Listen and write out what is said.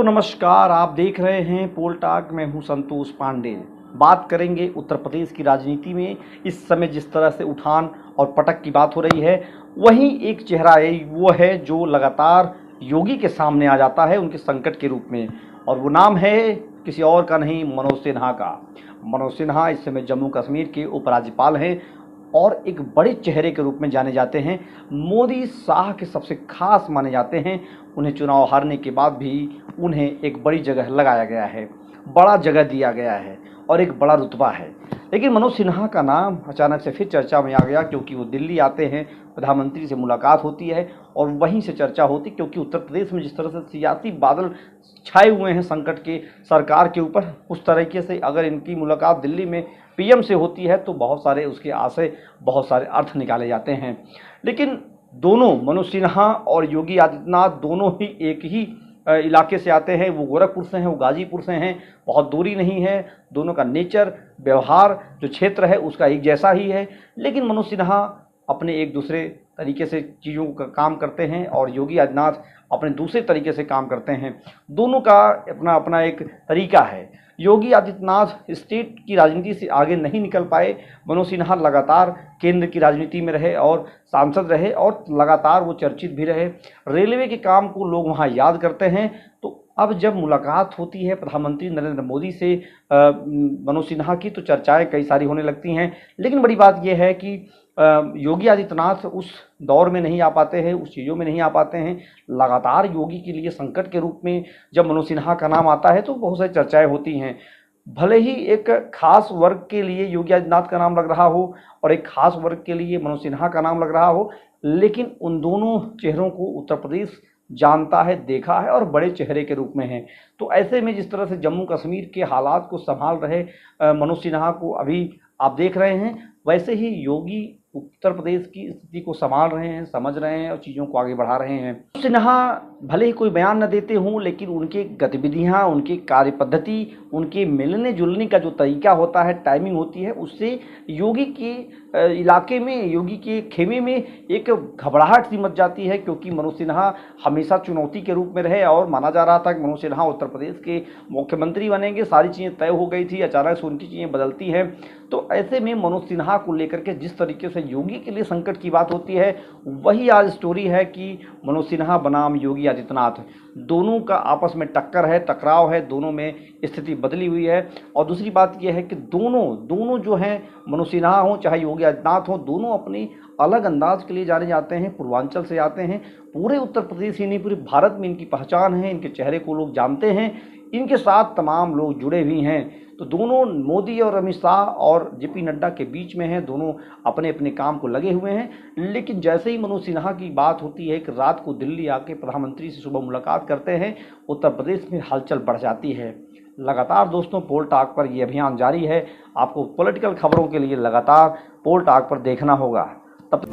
दोस्तों नमस्कार, आप देख रहे हैं पोल टॉक। मैं हूं संतोष पांडे। बात करेंगे उत्तर प्रदेश की राजनीति में इस समय जिस तरह से उठान और पटक की बात हो रही है, वहीं एक चेहरा है, वो है जो लगातार योगी के सामने आ जाता है उनके संकट के रूप में, और वो नाम है किसी और का नहीं, मनोज सिन्हा का। मनोज सिन्हा इस समय जम्मू कश्मीर के उपराज्यपाल हैं और एक बड़े चेहरे के रूप में जाने जाते हैं। मोदी शाह के सबसे खास माने जाते हैं। उन्हें चुनाव हारने के बाद भी उन्हें एक बड़ी जगह लगाया गया है, बड़ा जगह दिया गया है और एक बड़ा रुतबा है। लेकिन मनोज सिन्हा का नाम अचानक से फिर चर्चा में आ गया, क्योंकि वो दिल्ली आते हैं, प्रधानमंत्री से मुलाकात होती है और वहीं से चर्चा होती, क्योंकि उत्तर प्रदेश में जिस तरह से सियासी बादल छाए हुए हैं संकट के सरकार के ऊपर, उस तरीके से अगर इनकी मुलाकात दिल्ली में पीएम से होती है तो बहुत सारे उसके आशय, बहुत सारे अर्थ निकाले जाते हैं। लेकिन दोनों, मनोज सिन्हा और योगी आदित्यनाथ, दोनों ही एक ही इलाके से आते हैं। वो गोरखपुर से हैं, वो गाजीपुर से हैं, बहुत दूरी नहीं है। दोनों का नेचर, व्यवहार, जो क्षेत्र है उसका एक जैसा ही है। लेकिन मनोज सिन्हा अपने एक दूसरे तरीके से चीज़ों का काम करते हैं और योगी आदित्यनाथ अपने दूसरे तरीके से काम करते हैं। दोनों का अपना अपना एक तरीका है। योगी आदित्यनाथ स्टेट की राजनीति से आगे नहीं निकल पाए। मनोज सिन्हा लगातार केंद्र की राजनीति में रहे और सांसद रहे और लगातार वो चर्चित भी रहे। रेलवे के काम को लोग वहाँ याद करते हैं। तो अब जब मुलाकात होती है प्रधानमंत्री नरेंद्र मोदी से मनोज सिन्हा की, तो चर्चाएं कई सारी होने लगती हैं। लेकिन बड़ी बात यह है कि योगी आदित्यनाथ उस दौर में नहीं आ पाते हैं, उस चीज़ों में नहीं आ पाते हैं। लगातार योगी के लिए संकट के रूप में जब मनोज सिन्हा का नाम आता है तो बहुत सारी चर्चाएं होती हैं। भले ही एक खास वर्ग के लिए योगी आदित्यनाथ का नाम लग रहा हो और एक खास वर्ग के लिए मनोज सिन्हा का नाम लग रहा हो, लेकिन उन दोनों चेहरों को उत्तर प्रदेश जानता है, देखा है और बड़े चेहरे के रूप में है। तो ऐसे में जिस तरह से जम्मू कश्मीर के हालात को संभाल रहे मनोज सिन्हा को अभी आप देख रहे हैं, वैसे ही योगी उत्तर प्रदेश की स्थिति को संभाल रहे हैं, समझ रहे हैं और चीज़ों को आगे बढ़ा रहे हैं। सिन्हा भले ही कोई बयान न देते हों, लेकिन उनकी गतिविधियां, उनकी कार्य पद्धति, उनके मिलने जुलने का जो तरीका होता है, टाइमिंग होती है, उससे योगी के इलाके में, योगी के खेमे में एक घबराहट सी मच जाती है। क्योंकि मनोज सिन्हा हमेशा चुनौती के रूप में रहे और माना जा रहा था कि मनोज सिन्हा उत्तर प्रदेश के मुख्यमंत्री बनेंगे। सारी चीज़ें तय हो गई थी, अचानक से उनकी चीज़ें बदलती हैं। तो ऐसे में मनोज सिन्हा को लेकर के जिस तरीके से योगी के लिए संकट की बात होती है, वही आज स्टोरी है कि मनोज सिन्हा बनाम योगी आदित्यनाथ, दोनों का आपस में टक्कर है, टकराव है, दोनों में स्थिति बदली हुई है। और दूसरी बात यह है कि दोनों जो हैं, मनोज सिन्हा हो चाहे योगी आदित्यनाथ हो, दोनों अपनी अलग अंदाज के लिए जाने जाते हैं। पूर्वांचल से आते हैं, पूरे उत्तर प्रदेश ही नहीं पूरे भारत में इनकी पहचान है, इनके चेहरे को लोग जानते हैं, इनके साथ तमाम लोग जुड़े भी हैं। तो दोनों मोदी और अमित शाह और जेपी नड्डा के बीच में हैं, दोनों अपने अपने काम को लगे हुए हैं। लेकिन जैसे ही मनोज सिन्हा की बात होती है कि रात को दिल्ली आके प्रधानमंत्री से सुबह मुलाकात करते हैं, उत्तर प्रदेश में हलचल बढ़ जाती है। लगातार दोस्तों पोल टॉक पर ये अभियान जारी है। आपको पॉलिटिकल खबरों के लिए लगातार पोल टॉक पर देखना होगा। तब